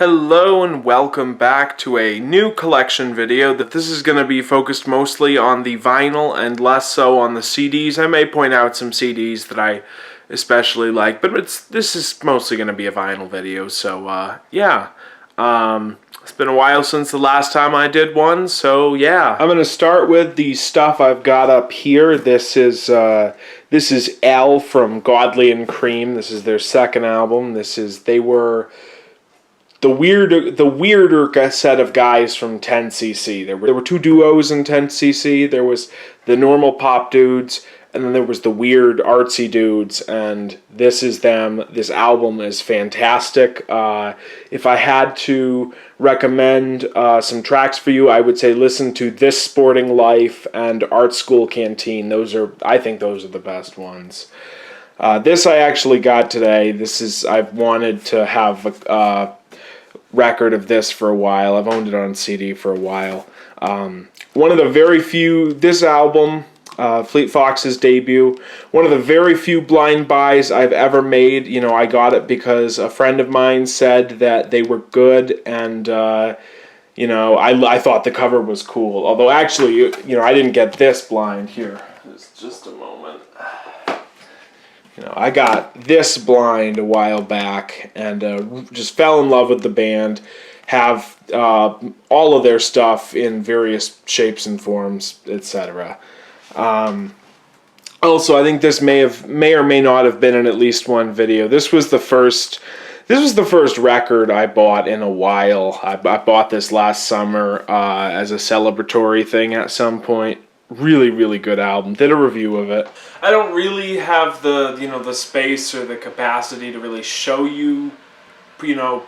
Hello and welcome back to a new collection video. This is going to be focused mostly on the vinyl and less so on the CDs. I may point out some CDs that I especially like, but this is mostly going to be a vinyl video. So yeah, it's been a while since the last time I did one. So yeah, I'm going to start with the stuff I've got up here. This is L from Godly and Cream. This is their second album. They were the weirder set of guys from 10cc. There were two duos in 10cc. There was the normal pop dudes, and then there was the weird artsy dudes, and this is them. This album is fantastic. If I had to recommend some tracks for you, I would say listen to This Sporting Life and Art School Canteen. I think those are the best ones. This I actually got today. I've wanted to have a record of this for a while. I've owned it on CD for a while. One of the very few, this album, Fleet Fox's debut, one of the very few blind buys I've ever made. You know, I got it because a friend of mine said that they were good, and you know, I thought the cover was cool. Although actually, you know, I didn't get this blind. Here, just a moment. You know, I got this blind a while back and just fell in love with the band. Have all of their stuff in various shapes and forms, etc. Also, I think this may or may not have been in at least one video. This was the first record I bought in a while. I bought this last summer as a celebratory thing at some point. Really good album. Did a review of it. I don't really have the space or the capacity to really show you,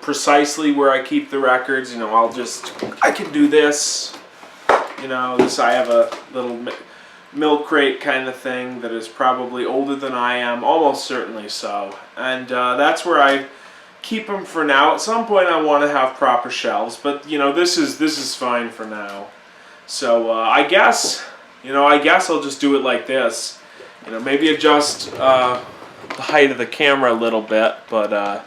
precisely where I keep the records. I can do this. I have a little milk crate kind of thing that is probably older than I am, almost certainly so. And that's where I keep them for now. At some point I want to have proper shelves, but this is fine for now. So I guess I'll just do it like this. Maybe adjust the height of the camera a little bit, but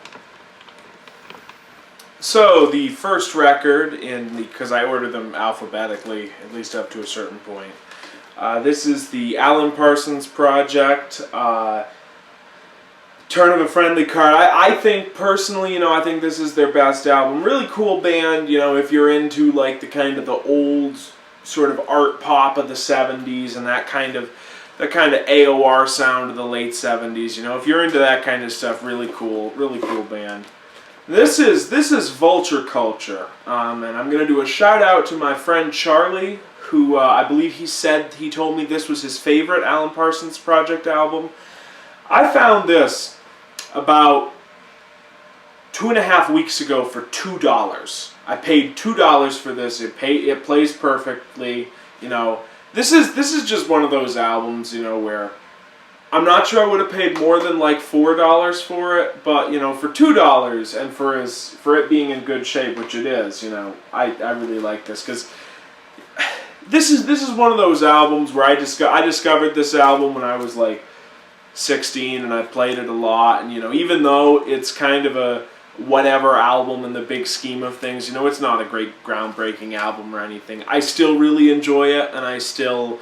so the first record because I ordered them alphabetically, at least up to a certain point. This is the Alan Parsons Project, Turn of a Friendly Card. I think personally, I think this is their best album. Really cool band, if you're into like the kind of the old sort of art pop of the 70s and that kind of AOR sound of the late 70s. If you're into that kind of stuff, really cool band. This is Vulture Culture, and I'm gonna do a shout out to my friend Charlie, who I believe he told me this was his favorite Alan Parsons Project album. I found this about 2.5 weeks ago for $2. I paid $2 for this. It plays perfectly. This is just one of those albums, where I'm not sure I would have paid more than like $4 for it, but for $2 and for it being in good shape, which it is, I really like this because this is one of those albums where I discovered this album when I was like 16 and I played it a lot, and even though it's kind of a whatever album in the big scheme of things, it's not a great groundbreaking album or anything, I still really enjoy it, and I still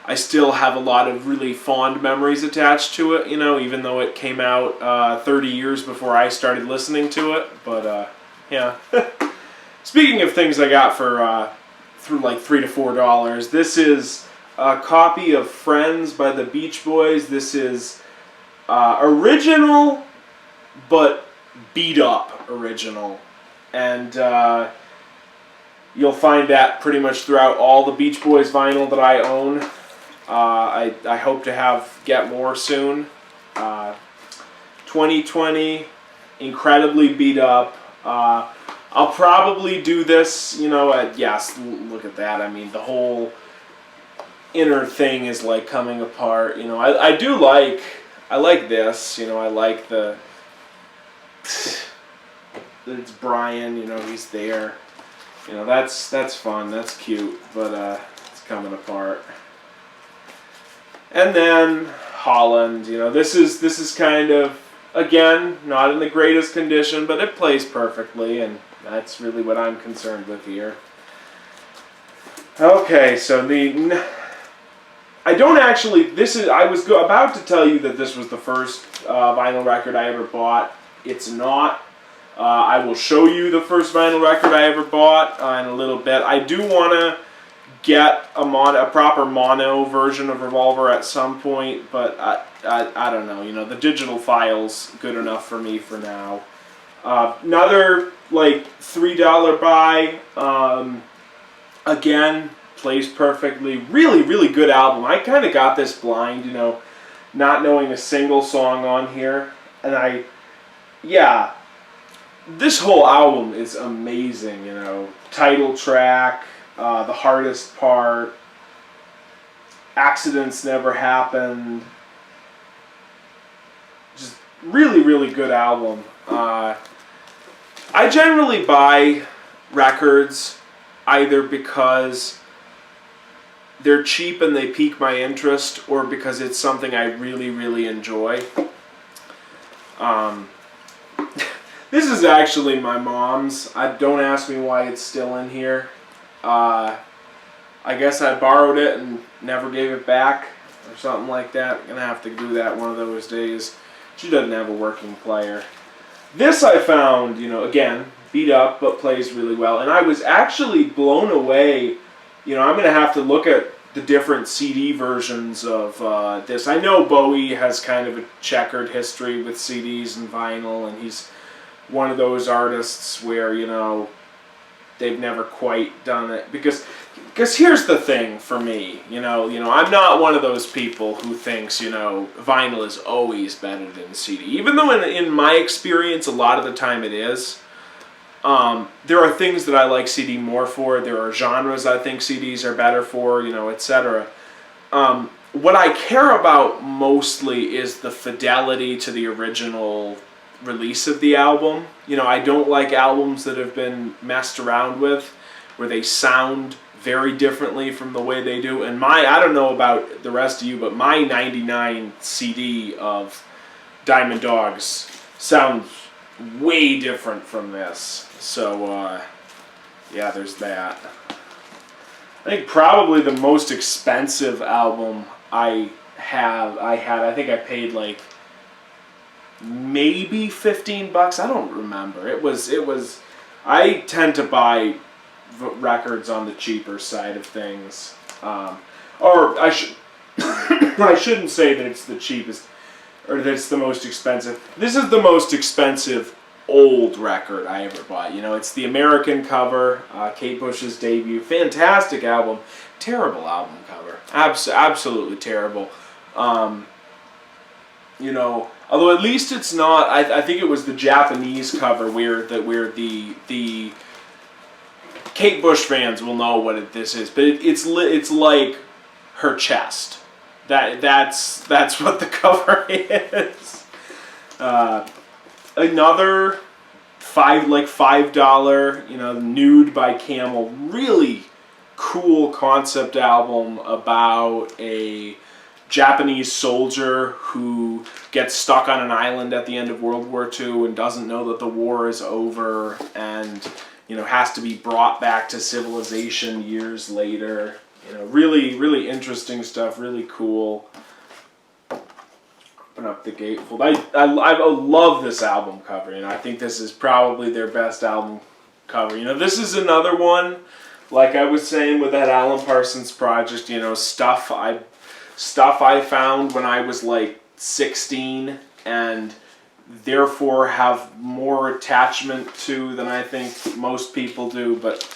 have a lot of really fond memories attached to it, even though it came out 30 years before I started listening to it. But yeah. Speaking of things I got for through like $3 to $4, this is a copy of Friends by the Beach Boys. This is original, but beat up original, and you'll find that pretty much throughout all the Beach Boys vinyl that I own. I hope to get more soon. 2020, incredibly beat up. I'll probably do this, yes, look at that. I mean, the whole inner thing is like coming apart. I like this. I like it's Brian, he's there. That's fun, that's cute, but it's coming apart. And then Holland, this is kind of Again, not in the greatest condition, but it plays perfectly, and that's really what I'm concerned with here. Okay, so I don't actually. I was about to tell you that this was the first vinyl record I ever bought. It's not. I will show you the first vinyl record I ever bought in a little bit. I do want to get a proper mono version of Revolver at some point, but I don't know. You know, the digital file's good enough for me for now. Another like $3 buy. Again, plays perfectly. Really, really good album. I kind of got this blind, you know, not knowing a single song on here, and yeah, this whole album is amazing. You know, title track. The Hardest Part, Accidents Never Happened. Just really, really good album. I generally buy records either because they're cheap and they pique my interest, or because it's something I really, really enjoy. This is actually my mom's. Don't ask me why it's still in here. I guess I borrowed it and never gave it back or something like that. I'm gonna have to do that one of those days. She doesn't have a working player. This I found, you know, again, beat up but plays really well. And I was actually blown away. You know, I'm gonna have to look at the different CD versions of this. I know Bowie has kind of a checkered history with CDs and vinyl, and he's one of those artists where, you know, they've never quite done it, because here's the thing for me, you know, I'm not one of those people who thinks, you know, vinyl is always better than CD, even though in my experience a lot of the time it is. There are things that I like CD more for. There are genres I think CDs are better for, you know, etc. What I care about mostly is the fidelity to the original release of the album. You know, I don't like albums that have been messed around with, where they sound very differently from the way they do. And I don't know about the rest of you, but my 99 CD of Diamond Dogs sounds way different from this. So, yeah, there's that. I think probably the most expensive album I think I paid like maybe $15. I don't remember. It was. I tend to buy records on the cheaper side of things, or I shouldn't say that it's the cheapest or that it's the most expensive. This is the most expensive old record I ever bought. You know, it's the American cover, Kate Bush's debut. Fantastic album. Terrible album cover. Absolutely terrible. You know, although at least it's not. I think it was the Japanese cover where the Kate Bush fans will know what this is, but it's like her chest. That's what the cover is. Another $5, you know, Nude by Camel. Really cool concept album about a Japanese soldier who gets stuck on an island at the end of World War II and doesn't know that the war is over, and, you know, has to be brought back to civilization years later. You know, really, really interesting stuff. Really cool. Open up the gatefold. I love this album cover. You know, I think this is probably their best album cover. You know, this is another one, like I was saying with that Alan Parsons Project. You know, stuff I found when I was like 16, and therefore have more attachment to than I think most people do. But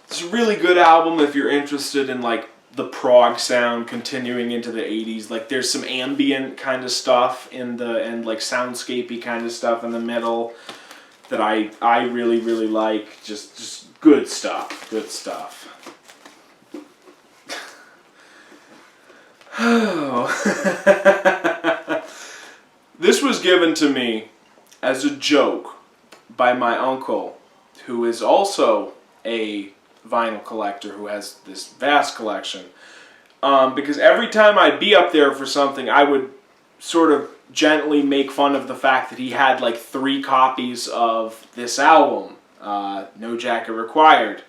it's a really good album if you're interested in like the prog sound continuing into the 80s. Like there's some ambient kind of stuff in the, and like soundscapey kind of stuff in the middle that I really, really like. Just good stuff. Good stuff. This was given to me as a joke by my uncle, who is also a vinyl collector, who has this vast collection. Because every time I'd be up there for something, I would sort of gently make fun of the fact that he had like 3 copies of this album, No Jacket Required,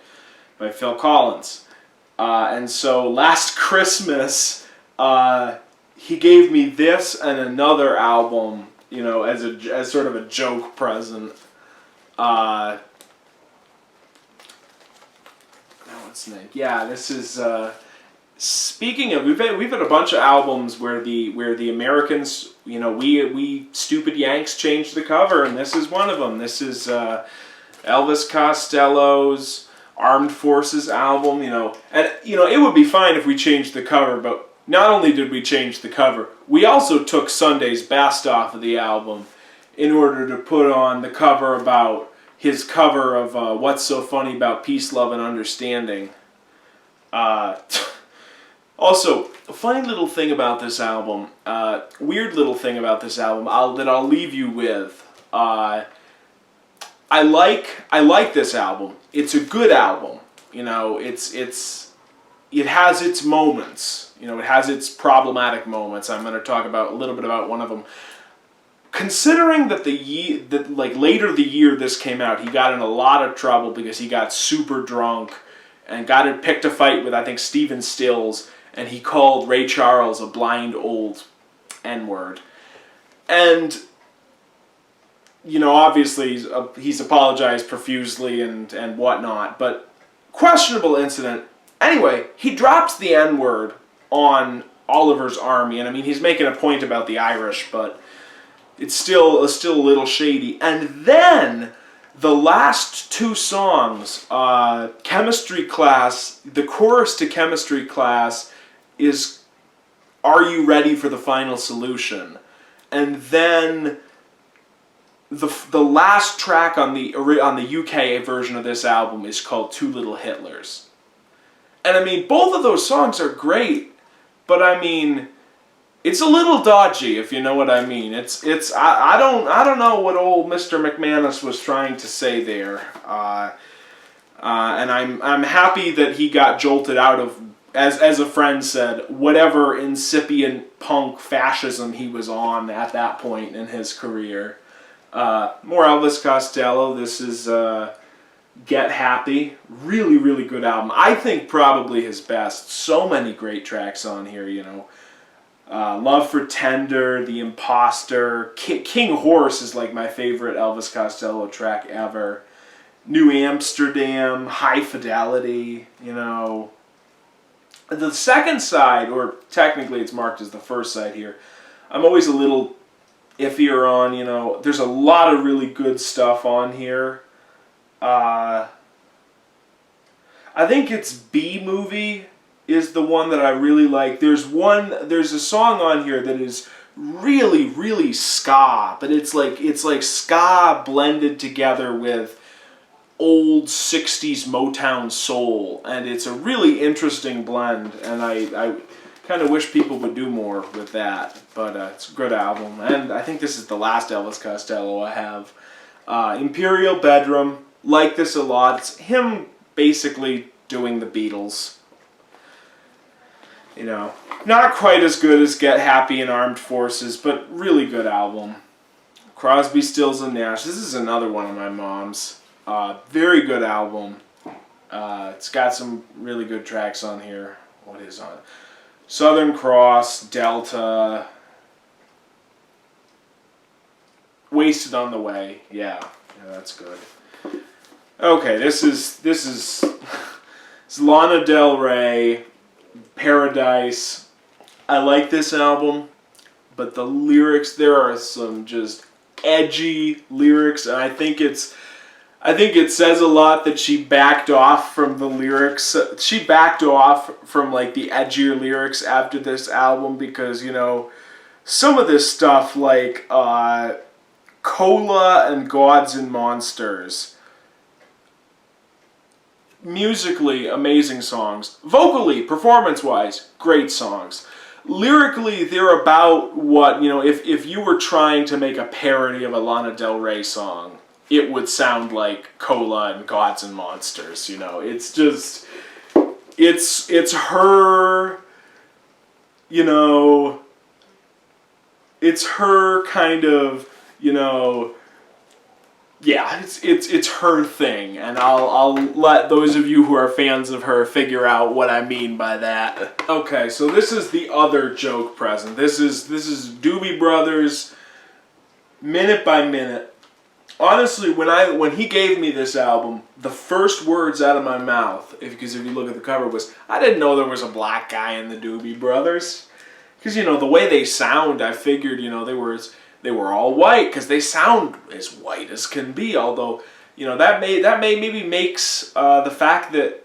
by Phil Collins. And so last Christmas, he gave me this and another album, you know, as sort of a joke present. What's the name? Yeah, this is. Speaking of, we've had a bunch of albums where the Americans, you know, we stupid Yanks changed the cover, and this is one of them. This is Elvis Costello's Armed Forces album, you know, and you know it would be fine if we changed the cover, but not only did we change the cover, we also took Sunday's Best off of the album in order to put on the cover about his cover of What's So Funny About Peace, Love, and Understanding. Also, a funny little thing about this album, weird little thing about this album that I'll leave you with. I like this album. It's a good album. You know, it has its moments. You know, it has its problematic moments. I'm going to talk about a little bit about one of them. Considering that later the year this came out, he got in a lot of trouble because he got super drunk and picked a fight with, I think, Stephen Stills, and he called Ray Charles a blind old N-word. And, you know, obviously he's apologized profusely and whatnot, but questionable incident. Anyway, he drops the N-word on Oliver's Army, and I mean, he's making a point about the Irish, but it's still a little shady. And then the last 2 songs, Chemistry Class, the chorus to Chemistry Class is Are You Ready for the Final Solution? And then the last track on the UK version of this album is called Two Little Hitlers. And I mean, both of those songs are great, but I mean, it's a little dodgy, if you know what I mean. I don't know what old Mr. McManus was trying to say there. And I'm happy that he got jolted out of, as a friend said, whatever incipient punk fascism he was on at that point in his career. More Elvis Costello. This is Get Happy. Really, really good album. I think probably his best. So many great tracks on here, you know. Love for Tender, The Imposter, King Horse is like my favorite Elvis Costello track ever. New Amsterdam, High Fidelity, you know. The second side, or technically it's marked as the first side here, I'm always a little iffier on, you know. There's a lot of really good stuff on here. I think it's B-Movie is the one that I really like. There's a song on here that is really, really ska, but it's like ska blended together with old 60s Motown soul, and it's a really interesting blend, and I kind of wish people would do more with that, but it's a good album, and I think this is the last Elvis Costello I have. Imperial Bedroom, like this a lot. It's him basically doing the Beatles. You know, not quite as good as Get Happy and Armed Forces, but really good album. Crosby, Stills, and Nash. This is another one of my mom's. Very good album. It's got some really good tracks on here. What is on it? Southern Cross, Delta, Wasted on the Way. Yeah, that's good. Okay, this is Lana Del Rey, Paradise. I like this album, but the lyrics, there are some just edgy lyrics, and I think it says a lot that she backed off from the lyrics. She backed off from like the edgier lyrics after this album because, you know, some of this stuff like Cola and Gods and Monsters, musically amazing songs, vocally, performance-wise, great songs. Lyrically, they're about what, you know, if you were trying to make a parody of a Lana Del Rey song, it would sound like Cola and Gods and Monsters, you know. It's just, it's her, you know, it's her kind of, you know, yeah, it's her thing, and I'll let those of you who are fans of her figure out what I mean by that. Okay, so this is the other joke present. This is Doobie Brothers, minute by minute. Honestly, when he gave me this album, the first words out of my mouth, because if you look at the cover, was, I didn't know there was a black guy in the Doobie Brothers. Because, you know, the way they sound, I figured, you know, they were all white, because they sound as white as can be. Although, you know, that maybe makes the fact that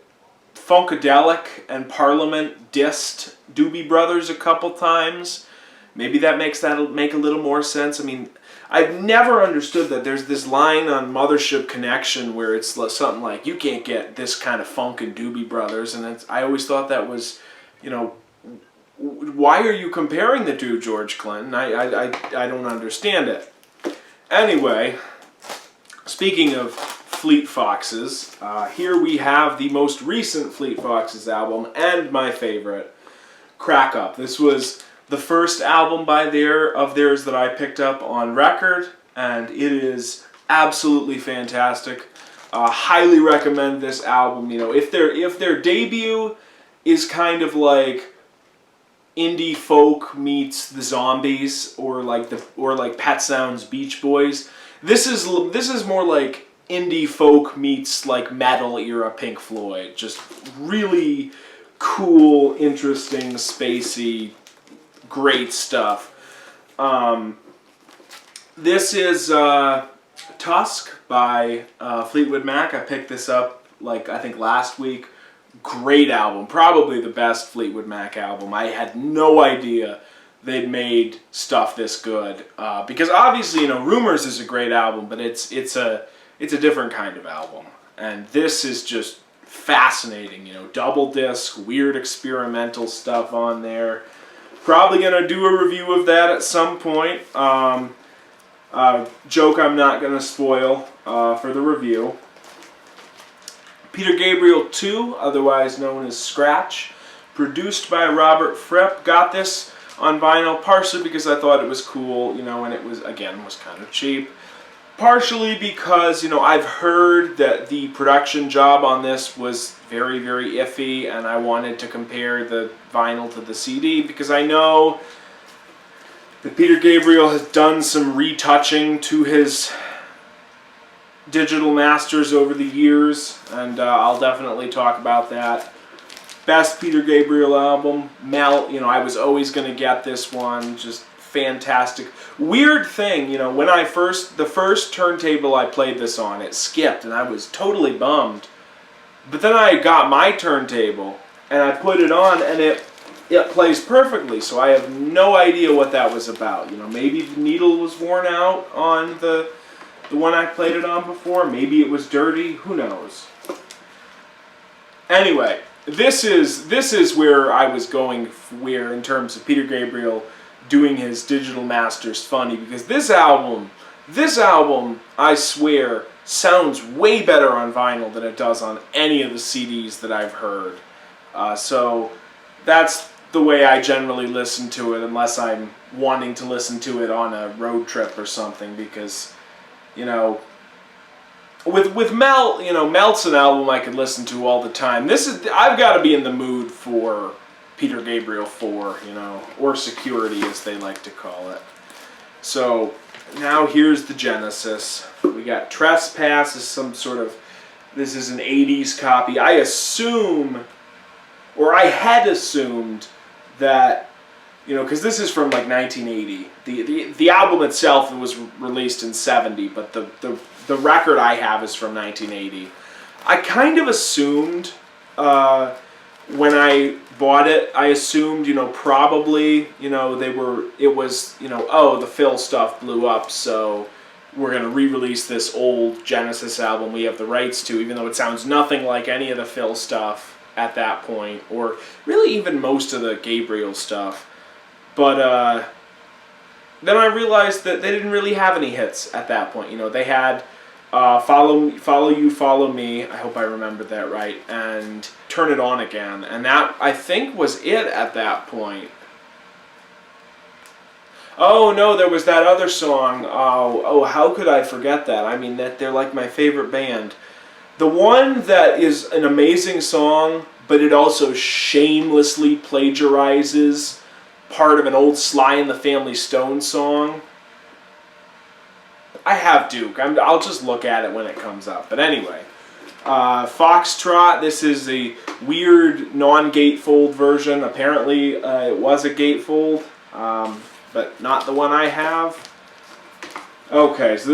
Funkadelic and Parliament dissed Doobie Brothers a couple times, maybe that makes that make a little more sense. I mean, I've never understood that there's this line on Mothership Connection where it's something like, you can't get this kind of funk in Doobie Brothers, and I always thought that was, you know, why are you comparing the two, George Clinton? I don't understand it. Anyway, speaking of Fleet Foxes, here we have the most recent Fleet Foxes album, and my favorite, Crack Up. This was the first album of theirs that I picked up on record, and it is absolutely fantastic. Highly recommend this album. You know, if their debut is kind of like indie folk meets the Zombies, or like Pet Sounds Beach Boys, this is more like indie folk meets like metal era Pink Floyd. Just really cool, interesting, spacey, great stuff. This is Tusk by Fleetwood Mac. I picked this up, like, I think last week. Great album. Probably the best Fleetwood Mac album. I had no idea they'd made stuff this good. Because obviously, you know, Rumors is a great album, but it's a different kind of album. And this is just fascinating. You know, double disc, weird experimental stuff on there. Probably gonna do a review of that at some point. Joke I'm not gonna spoil for the review. Peter Gabriel 2, otherwise known as Scratch, produced by Robert Fripp. Got this on vinyl partially because I thought it was cool, you know, and it was kind of cheap. Partially because, you know, I've heard that the production job on this was very, very iffy, and I wanted to compare the vinyl to the CD because I know that Peter Gabriel has done some retouching to his digital masters over the years, and I'll definitely talk about that. Best Peter Gabriel album, Melt. You know, I was always going to get this one. Just fantastic. Weird thing, you know, when the first turntable I played this on, it skipped, and I was totally bummed. But then I got my turntable, and I put it on, and it plays perfectly, so I have no idea what that was about. You know, maybe the needle was worn out on the one I played it on before. Maybe it was dirty. Who knows? Anyway, this is where I was going, where in terms of Peter Gabriel doing his digital masters funny, because this album, I swear, sounds way better on vinyl than it does on any of the CDs that I've heard. So that's the way I generally listen to it, unless I'm wanting to listen to it on a road trip or something, because, you know, with Melt, you know, Melt's an album I could listen to all the time. I've got to be in the mood for Peter Gabriel 4, you know, or Security as they like to call it. So now here's the Genesis. We got Trespass is this is an 80s copy. I assume, or I had assumed that, you know, because this is from like 1980. The album itself was released in 70, but the record I have is from 1980. I kind of assumed when I bought it, I assumed, you know, probably, you know, it was, you know, oh, the Phil stuff blew up, so we're going to re-release this old Genesis album we have the rights to, even though it sounds nothing like any of the Phil stuff at that point, or really even most of the Gabriel stuff. But then I realized that they didn't really have any hits at that point. You know, they had Follow You, Follow Me, I hope I remembered that right, and Turn It On Again, and that, I think, was it at that point. Oh no, there was that other song. Oh, how could I forget that? I mean, that they're like my favorite band. The one that is an amazing song, but it also shamelessly plagiarizes part of an old Sly and the Family Stone song. I have Duke. I'll just look at it when it comes up. But anyway, Foxtrot. This is the weird non-gatefold version. Apparently, it was a gatefold, but not the one I have. Okay, so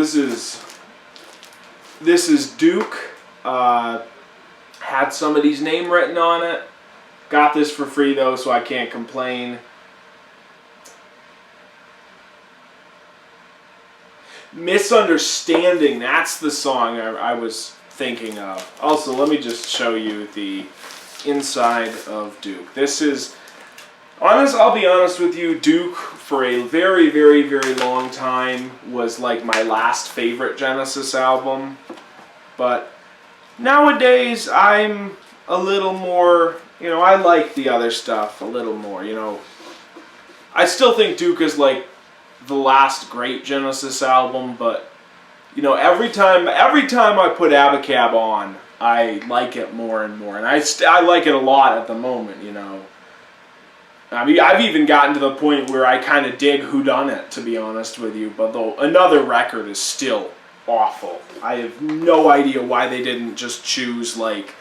this is Duke. Had somebody's name written on it. Got this for free though, so I can't complain. Misunderstanding, that's the song I was thinking of. Also, let me just show you the inside of Duke. This is, I'll be honest with you, Duke for a very, very, very long time was like my last favorite Genesis album. But nowadays, I'm a little more, I like the other stuff a little more, I still think Duke is like the last great Genesis album, but every time I put Abacab on, I like it more and more, and I like it a lot at the moment. I mean, I've even gotten to the point where I kind of dig Whodunit, to be honest with you. But though another record is still awful. I have no idea why they didn't just choose like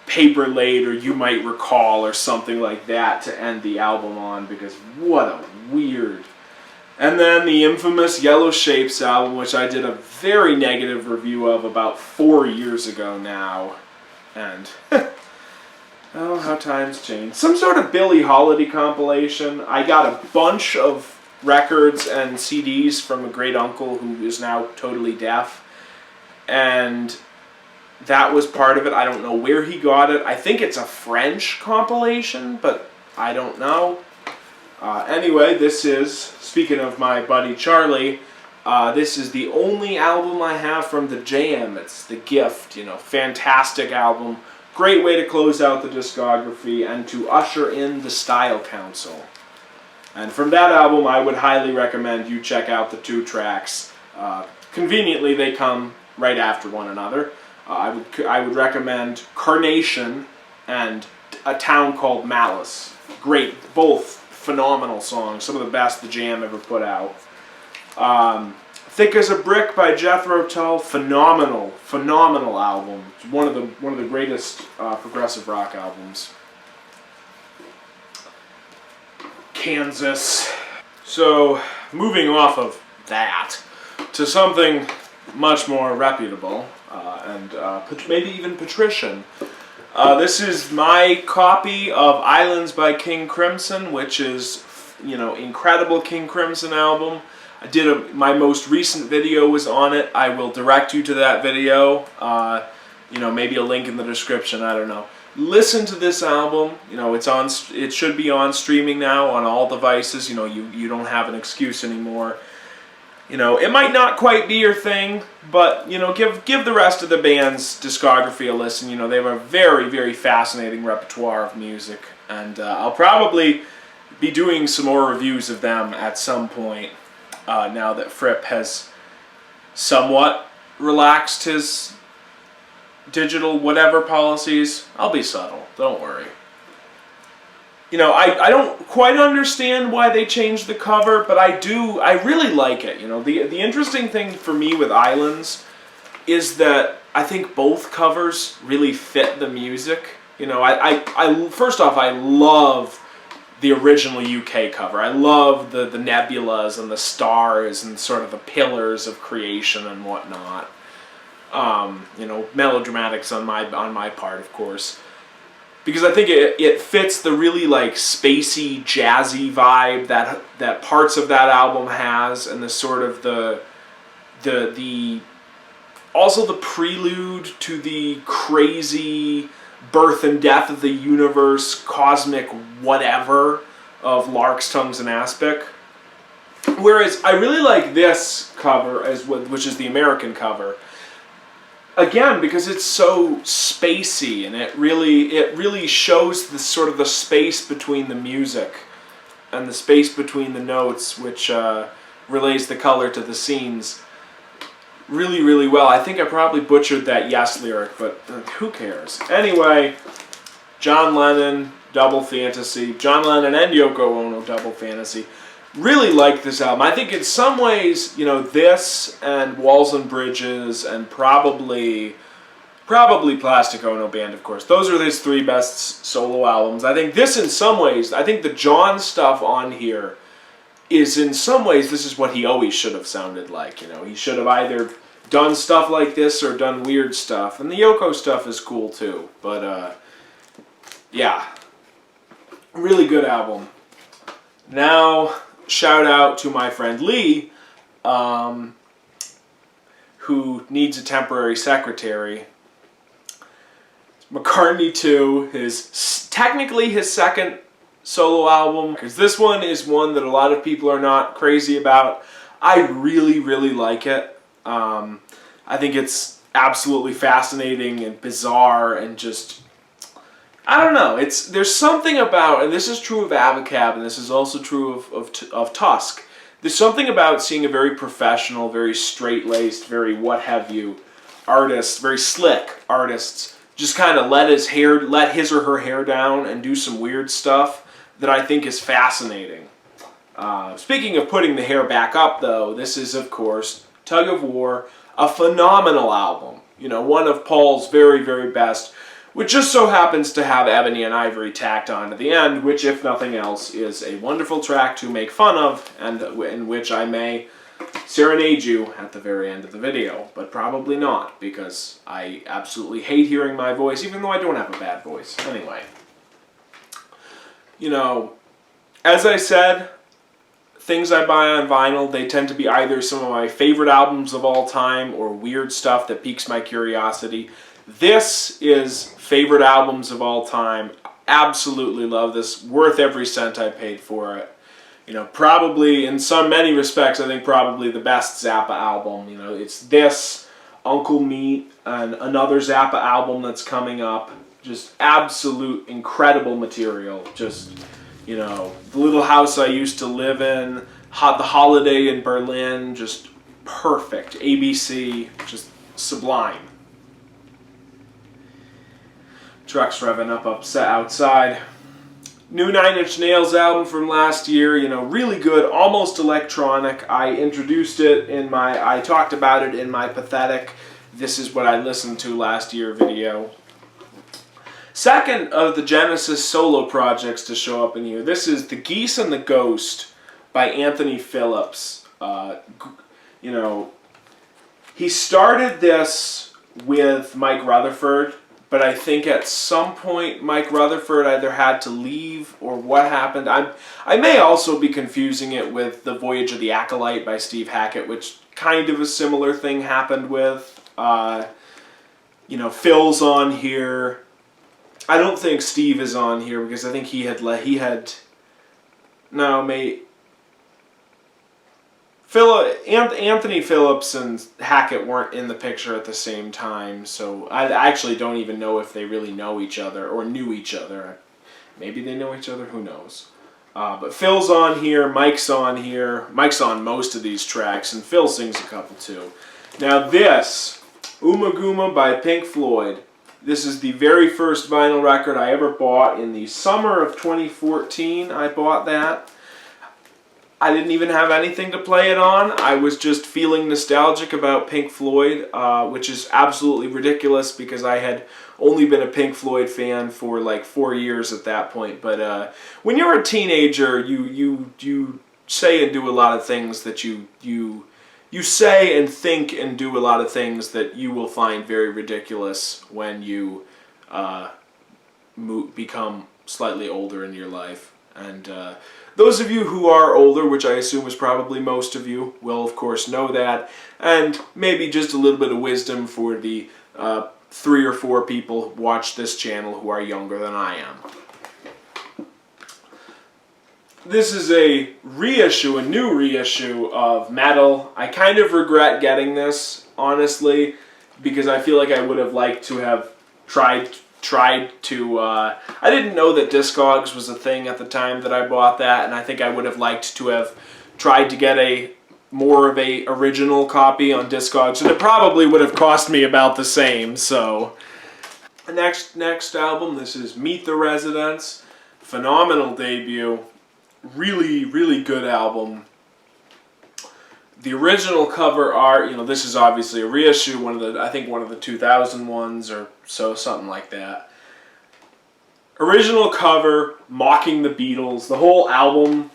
Paper Laid or You Might Recall or something like that to end the album on, because what a weird. And then the infamous Yellow Shapes album, which I did a very negative review of about 4 years ago now. And, oh, how times change. Some sort of Billie Holiday compilation. I got a bunch of records and CDs from a great uncle who is now totally deaf. And that was part of it. I don't know where he got it. I think it's a French compilation, but I don't know. Anyway, this is, speaking of my buddy Charlie, this is the only album I have from The Jam. It's The Gift, fantastic album. Great way to close out the discography and to usher in the Style Council. And from that album, I would highly recommend you check out the 2 tracks. Conveniently, they come right after one another. I would recommend Carnation and A Town Called Malice. Great, both phenomenal songs, some of the best The Jam ever put out. Thick as a Brick by Jethro Tull, phenomenal album. It's one of the greatest progressive rock albums. Kansas. So, moving off of that to something much more reputable and maybe even patrician. This is my copy of Islands by King Crimson, which is, incredible King Crimson album. I did my most recent video was on it. I will direct you to that video. Maybe a link in the description. I don't know. Listen to this album. It should be on streaming now on all devices. You don't have an excuse anymore. It might not quite be your thing, but, give the rest of the band's discography a listen. They have a very, very fascinating repertoire of music, and I'll probably be doing some more reviews of them at some point, now that Fripp has somewhat relaxed his digital whatever policies. I'll be subtle, don't worry. I don't quite understand why they changed the cover, but I really like it. The interesting thing for me with Islands is that I think both covers really fit the music. First off, I love the original UK cover. I love the nebulas and the stars and sort of the pillars of creation and whatnot. Melodramatics on my part, of course. Because I think it fits the really like spacey, jazzy vibe that parts of that album has, and the sort of the also the prelude to the crazy birth and death of the universe, cosmic whatever of Lark's Tongues and Aspic. Whereas I really like this cover which is the American cover. Again, because it's so spacey, and it really shows the sort of the space between the music. and the space between the notes, which relays the color to the scenes, really, really well. I think I probably butchered that Yes lyric, but who cares? Anyway, John Lennon, Double Fantasy. John Lennon and Yoko Ono, Double Fantasy. Really like this album. I think in some ways, you know, this and Walls and Bridges and probably Plastic Ono Band, of course. Those are his 3 best solo albums. I think this in some ways, I think the John stuff on here is in some ways, this is what he always should have sounded like. You know, he should have either done stuff like this or done weird stuff. And the Yoko stuff is cool too. But, yeah. Really good album. Now, shout out to my friend Lee, who needs a temporary secretary. McCartney 2 is technically his second solo album, because this one is one that a lot of people are not crazy about. I really, really like it. I think it's absolutely fascinating and bizarre and just, I don't know. There's something about, and this is true of Abacab, and this is also true of Tusk. There's something about seeing a very professional, very straight-laced, very what-have-you artist, very slick artists, just kind of let his or her hair down and do some weird stuff that I think is fascinating. Speaking of putting the hair back up, though, this is, of course, Tug of War, a phenomenal album. You know, one of Paul's very, very best, which just so happens to have Ebony and Ivory tacked on at the end, which, if nothing else, is a wonderful track to make fun of, and in which I may serenade you at the very end of the video, but probably not, because I absolutely hate hearing my voice, even though I don't have a bad voice. Anyway. You know, as I said, things I buy on vinyl, they tend to be either some of my favorite albums of all time or weird stuff that piques my curiosity. This is favorite albums of all time. Absolutely love this. Worth every cent I paid for it. You know, probably, in many respects, I think probably the best Zappa album. You know, it's this, Uncle Meat, and another Zappa album that's coming up. Just absolute incredible material. Just, you know, The Little House I Used to Live In, The Holiday in Berlin, just perfect. ABC, just sublime. Trucks revving up outside. New 9 Inch Nails album from last year, you know, really good, almost electronic. I introduced it I talked about it in my pathetic This Is What I Listened to Last Year video. Second of the Genesis solo projects to show up in here, this is The Geese and the Ghost by Anthony Phillips. You know, he started this with Mike Rutherford, but I think at some point Mike Rutherford either had to leave or what happened. I may also be confusing it with The Voyage of the Acolyte by Steve Hackett, which kind of a similar thing happened with. You know, Phil's on here. I don't think Steve is on here because I think Anthony Phillips and Hackett weren't in the picture at the same time, so I actually don't even know if they really know each other or knew each other. Maybe they know each other, who knows. But Phil's on here, Mike's on here. Mike's on most of these tracks, and Phil sings a couple too. Now this, Ummagumma by Pink Floyd. This is the very first vinyl record I ever bought in the summer of 2014. I bought that. I didn't even have anything to play it on. I was just feeling nostalgic about Pink Floyd, which is absolutely ridiculous because I had only been a Pink Floyd fan for like 4 years at that point. But when you're a teenager, you say and do a lot of things that you say and think and do a lot of things that you will find very ridiculous when you become slightly older in your life. And those of you who are older, which I assume is probably most of you, will of course know that. And maybe just a little bit of wisdom for the 3 or 4 people who watch this channel who are younger than I am. This is a reissue, a new reissue of Metal. I kind of regret getting this, honestly, because I feel like I would have liked to have tried tried to, I didn't know that Discogs was a thing at the time that I bought that, and I think I would have liked to have tried to get more of a original copy on Discogs, and it probably would have cost me about the same. So next album, this is Meet the Residents. Phenomenal debut, really good album. The original cover art, this is obviously a reissue, I think one of the 2000 ones or so, something like that. Original cover, mocking the Beatles. The whole album,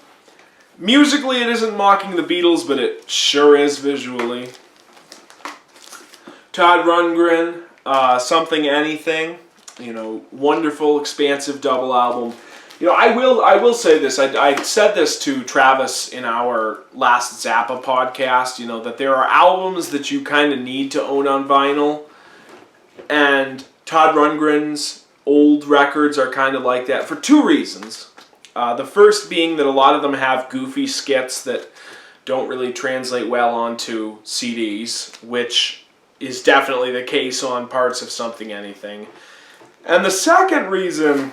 musically it isn't mocking the Beatles, but it sure is visually. Todd Rundgren, Something Anything, wonderful, expansive double album. I will say this. I said this to Travis in our last Zappa podcast, that there are albums that you kind of need to own on vinyl, and Todd Rundgren's old records are kind of like that for two reasons. The first being that a lot of them have goofy skits that don't really translate well onto CDs, which is definitely the case on parts of Something Anything. And the second reason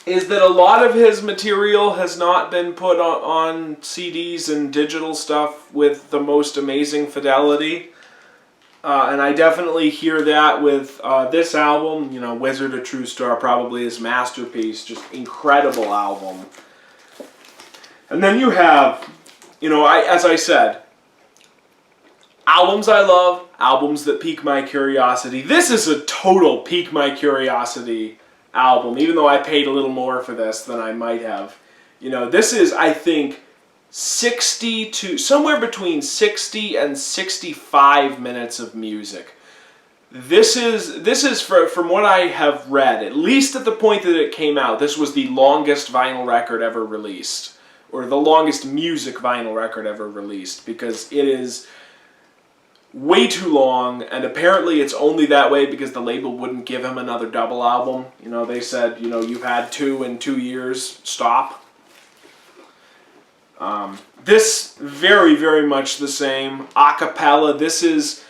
is that a lot of his material has not been put on CDs and digital stuff with the most amazing fidelity. And I definitely hear that with this album. Wizard of True Star, probably his masterpiece. Just incredible album. And then you have, as I said, albums I love, albums that pique my curiosity. This is a total pique my curiosity album, even though I paid a little more for this than I might have. This is, I think, somewhere between 60 and 65 minutes of music. This is from what I have read, at least at the point that it came out, this was the longest vinyl record ever released, or the longest music vinyl record ever released, because it is way too long, and apparently it's only that way because the label wouldn't give him another double album. They said, you've had 2 in 2 years, stop. This, very much the same. Acapella, this is,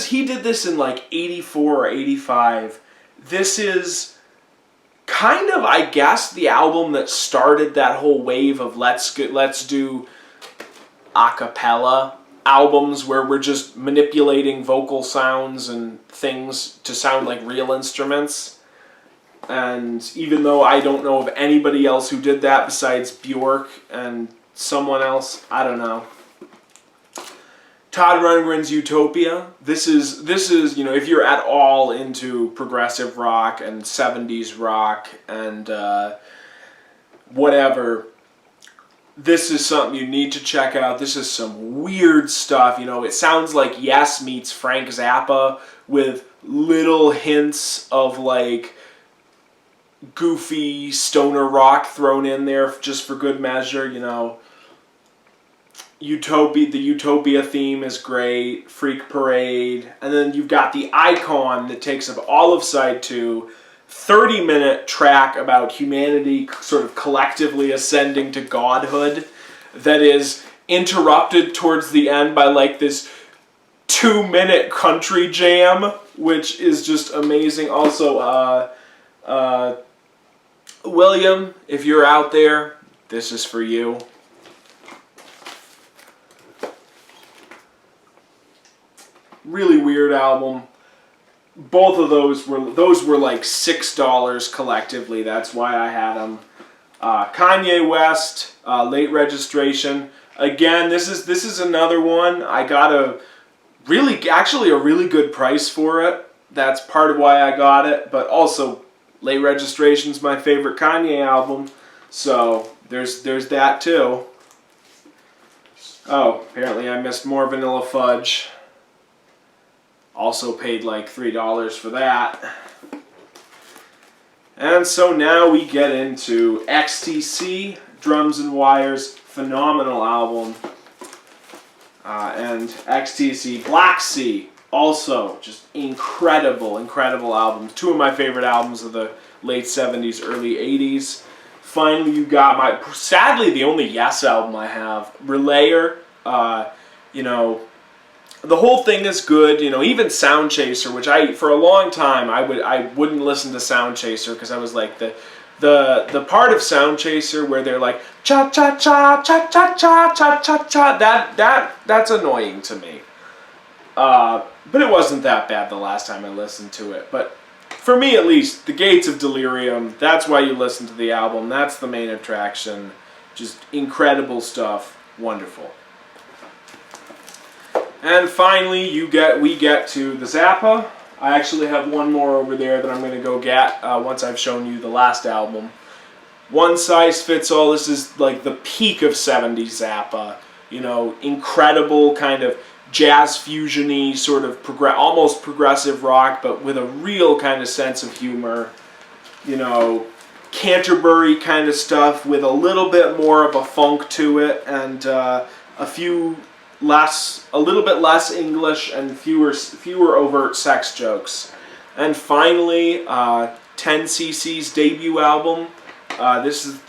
he did this in like 84 or 85. This is kind of, I guess, the album that started that whole wave of let's do acapella albums where we're just manipulating vocal sounds and things to sound like real instruments. And even though I don't know of anybody else who did that besides Bjork and someone else, I don't know. Todd Rundgren's Utopia. This is if you're at all into progressive rock and 70s rock and whatever, this is something you need to check out. This is some weird stuff. It sounds like Yes meets Frank Zappa with little hints of like goofy stoner rock thrown in there just for good measure. Utopia, the Utopia theme is great. Freak Parade. And then you've got the Icon that takes up all of side 2. 30-minute track about humanity sort of collectively ascending to godhood that is interrupted towards the end by like this 2-minute country jam, which is just amazing. Also, William, if you're out there, this is for you. Really weird album. Both of those were like $6 collectively. That's why I had them. Kanye West, Late Registration. Again, this is another one. I got a really good price for it. That's part of why I got it. But also, Late Registration's my favorite Kanye album, so there's that too. Oh, apparently I missed More Vanilla Fudge. Also paid like $3 for that. And so now we get into XTC, Drums and Wires, phenomenal album. And XTC, Black Sea, also just incredible albums. 2 of my favorite albums of the late 70s, early 80s. Finally, you got sadly the only Yes album I have, Relayer. the whole thing is good. You know, even Sound Chaser, which for a long time I wouldn't listen to Sound Chaser because I was like the part of Sound Chaser where they're like cha cha cha cha cha cha cha cha cha, that's annoying to me. But it wasn't that bad the last time I listened to it. But for me at least, The Gates of Delirium, that's why you listen to the album. That's the main attraction. Just incredible stuff. Wonderful. And finally, we get to the Zappa. I actually have one more over there that I'm going to go get once I've shown you the last album. One size fits all. This is like the peak of 70s Zappa. You know, incredible kind of jazz fusion-y, sort of almost progressive rock, but with a real kind of sense of humor. You know, Canterbury kind of stuff with a little bit more of a funk to it, and a little bit less English and fewer overt sex jokes. And finally, 10cc's debut album. This is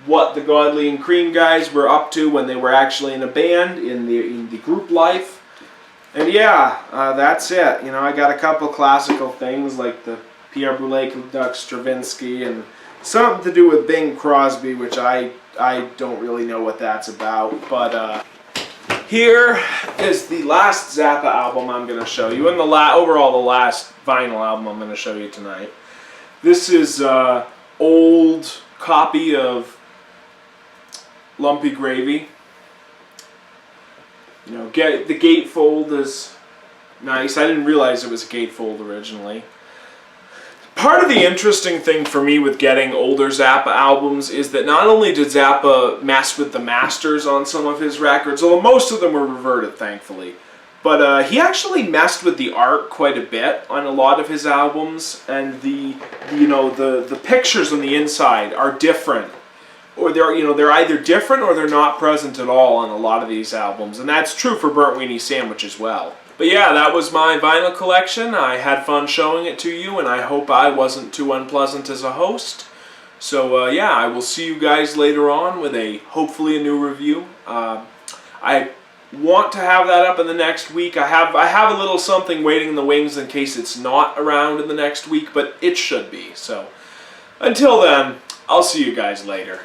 what the Godley and Cream guys were up to when they were actually in a band in the group life. And yeah, that's it. You know, I got a couple classical things like the Pierre Boulez conducts Stravinsky and something to do with Bing Crosby, which I don't really know what that's about. But here is the last Zappa album I'm going to show you, and overall the last vinyl album I'm going to show you tonight. This is old copy of Lumpy Gravy. You know, the gatefold is nice. I didn't realize it was a gatefold originally. Part of the interesting thing for me with getting older Zappa albums is that not only did Zappa mess with the masters on some of his records, although most of them were reverted, thankfully, but he actually messed with the art quite a bit on a lot of his albums, and the pictures on the inside are different, or they're either different or they're not present at all on a lot of these albums, and that's true for Burnt Weenie Sandwich as well. But yeah, that was my vinyl collection. I had fun showing it to you, and I hope I wasn't too unpleasant as a host. So yeah, I will see you guys later on with hopefully a new review. I want to have that up in the next week. I have a little something waiting in the wings in case it's not around in the next week, but it should be. So until then, I'll see you guys later.